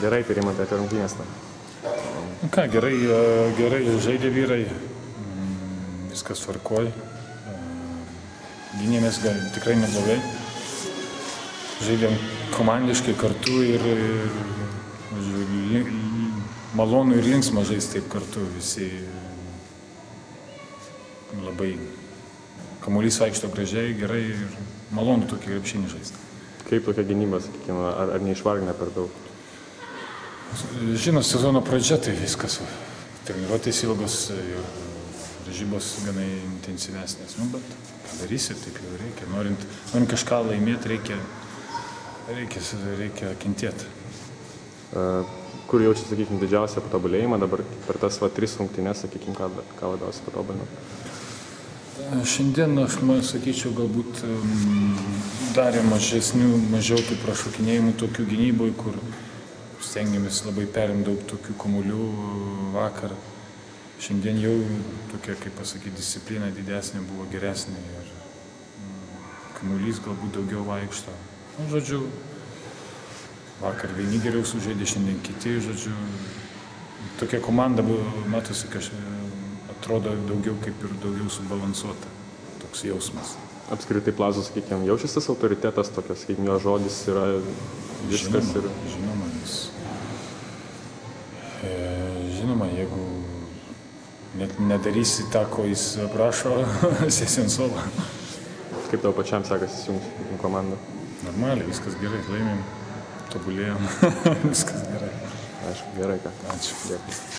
Gerai, tai Rimantai apie rungtynės. Ką, gerai žaidė vyrai, viskas tvarkoj, gynėmės tikrai neblogai, žaidėm komandiškai kartu ir malonu ir linksma žaisti taip kartu, visi labai kamuolys vaikšto gražiai, gerai ir malonu tokį krepšinį žaisti. Kaip tokia gynyba, sakykime, ar neišvargina per daug? Žinot, sezono pradžia tai viskas, treniruotės ilgos ir varžybos gana intensyvesnės, bet ką darysi, taip jau reikia. Norint kažką laimėti, reikia kentėti. Kur jaučiate, sakykime, didžiausią patobulėjimą dabar per tas 3 rungtynes, sakykime, ką labiausiai patobulino? Šiandien aš sakyčiau, galbūt darė mažiau tų prašokinėjimų tokių gynyboj, kur stengiamės labai perimti daug tokių kamuolių vakar. Šiandien jau tokia, kaip pasakyti, disciplina didesnė buvo, geresnė ir kamuolys galbūt daugiau vaikšto. Žodžiu, vakar vieni geriau sužaidė, šiandien kiti, žodžiu, tokia komanda buvo, matosi, atrodo daugiau kaip ir daugiau subalansuota, toks jausmas. Apskritai Plazos, sakykime, jaučiasi tas autoritetas, tokias, sakykime, jo žodis yra viskas ir... Žinoma, jeigu net nedarysi tą, ko jis prašo, sėsi ant suolo. Kaip tau pačiam sekasi įsijungti komandą? Normaliai, viskas gerai, laimėm, tobulėjom, viskas gerai. Aišku, gerai, ką. Ačiū. Dėkui.